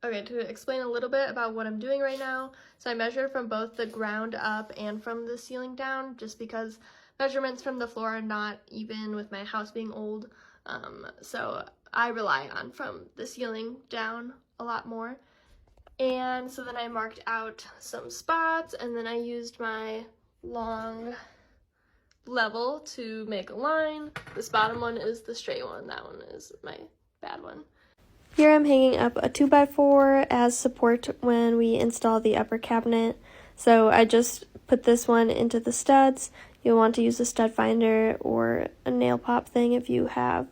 Okay, to explain a little bit about what I'm doing right now, so I measured from both the ground up and from the ceiling down, just because measurements from the floor are not even with my house being old, so I rely on from the ceiling down a lot more. And so then I marked out some spots, and then I used my long level to make a line. This bottom one is the straight one, that one is my bad one. Here I'm hanging up a 2x4 as support when we install the upper cabinet. So I just put this one into the studs. You'll want to use a stud finder or a nail pop thing if you have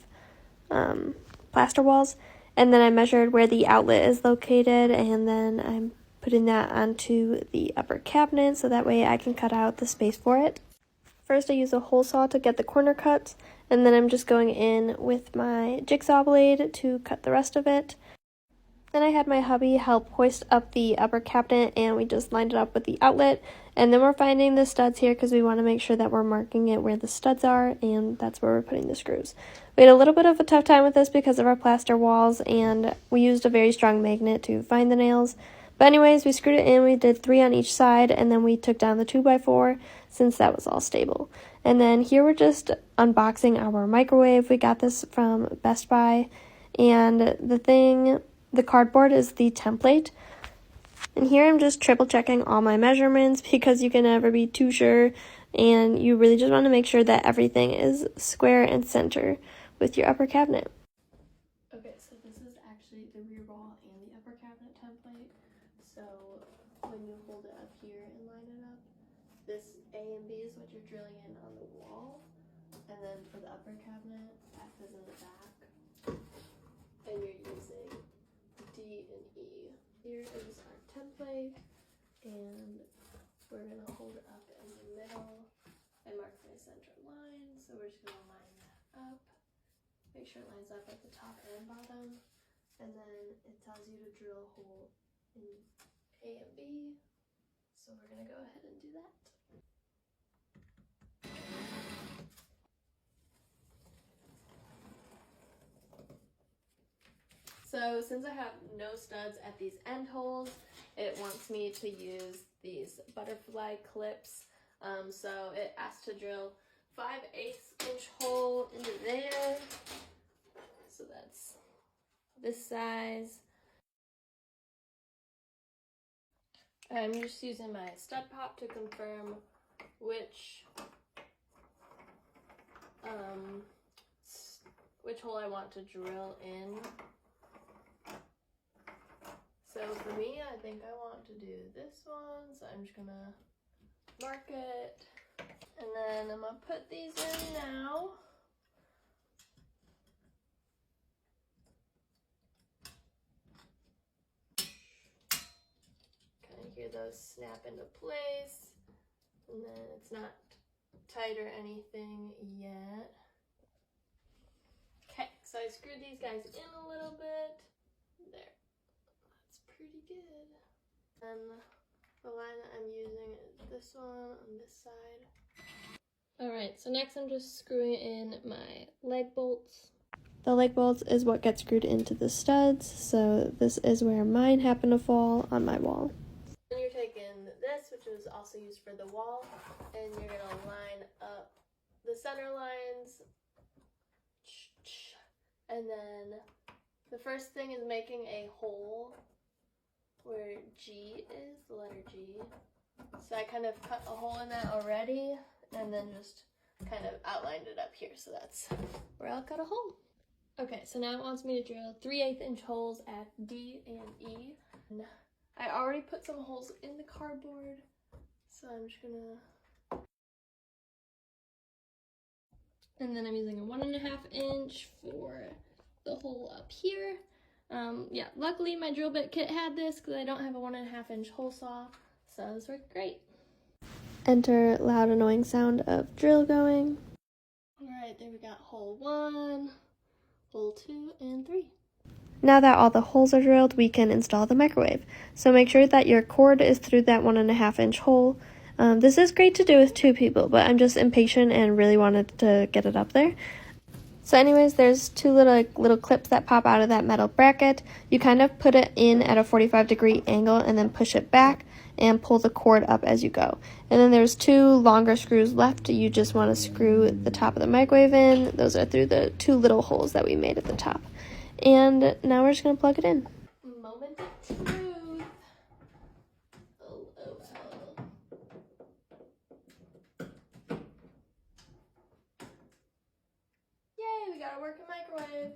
plaster walls. And then I measured where the outlet is located, and then I'm putting that onto the upper cabinet so that way I can cut out the space for it. First I use a hole saw to get the corner cuts, and then I'm just going in with my jigsaw blade to cut the rest of it. Then I had my hubby help hoist up the upper cabinet, and we just lined it up with the outlet. And then we're finding the studs here because we want to make sure that we're marking it where the studs are, and that's where we're putting the screws. We had a little bit of a tough time with this because of our plaster walls, and we used a very strong magnet to find the nails. But anyways, we screwed it in, we did 3 on each side, and then we took down the 2x4 since that was all stable. And then here we're just unboxing our microwave. We got this from Best Buy, and the cardboard is the template. And here I'm just triple checking all my measurements because you can never be too sure, and you really just want to make sure that everything is square and center with your upper cabinet. Okay, so this is actually the rear wall and the upper cabinet template. So when you hold it up here and line it up, this A and B is what you're drilling in on the wall, and then for the upper cabinet, F is in the back, and you're using D and E. Here is our template, and we're going to hold it up in the middle. I marked my center line, so we're just going to line that up. Make sure it lines up at the top and bottom, and then it tells you to drill a hole in A and B, so we're going to go ahead and do that. So since I have no studs at these end holes, it wants me to use these butterfly clips. So it asks to drill 5/8 inch hole into there. So that's this size. I'm just using my stud pop to confirm which hole I want to drill in. So for me, I think I want to do this one, so I'm just gonna mark it, and then I'm gonna put these in now. Kind of hear those snap into place, and then it's not tight or anything yet. Okay, so I screwed these guys in a little bit. There. Pretty good. And the line that I'm using is this one on this side. Alright, so next I'm just screwing in my leg bolts. The leg bolts is what gets screwed into the studs, so this is where mine happened to fall on my wall. Then you're taking this, which is also used for the wall, and you're going to line up the center lines. And then the first thing is making a hole where G is, the letter G. So I kind of cut a hole in that already, and then just kind of outlined it up here. So that's where I'll cut a hole. Okay, so now it wants me to drill 3/8 inch holes at D and E. And I already put some holes in the cardboard, so I'm just gonna... And then I'm using a 1.5 inch for the hole up here. Yeah, luckily my drill bit kit had this because I don't have a 1.5 inch hole saw, so this worked great. Enter loud annoying sound of drill going. Alright, there we got hole 1, hole 2, and 3. Now that all the holes are drilled, we can install the microwave. So make sure that your cord is through that 1.5 inch hole. This is great to do with 2 people, but I'm just impatient and really wanted to get it up there. So anyways, there's two little clips that pop out of that metal bracket. You kind of put it in at a 45-degree angle and then push it back and pull the cord up as you go. And then there's two longer screws left. You just want to screw the top of the microwave in. Those are through the two little holes that we made at the top. And now we're just going to plug it in. Moment of truth. Yay, we got a working microwave.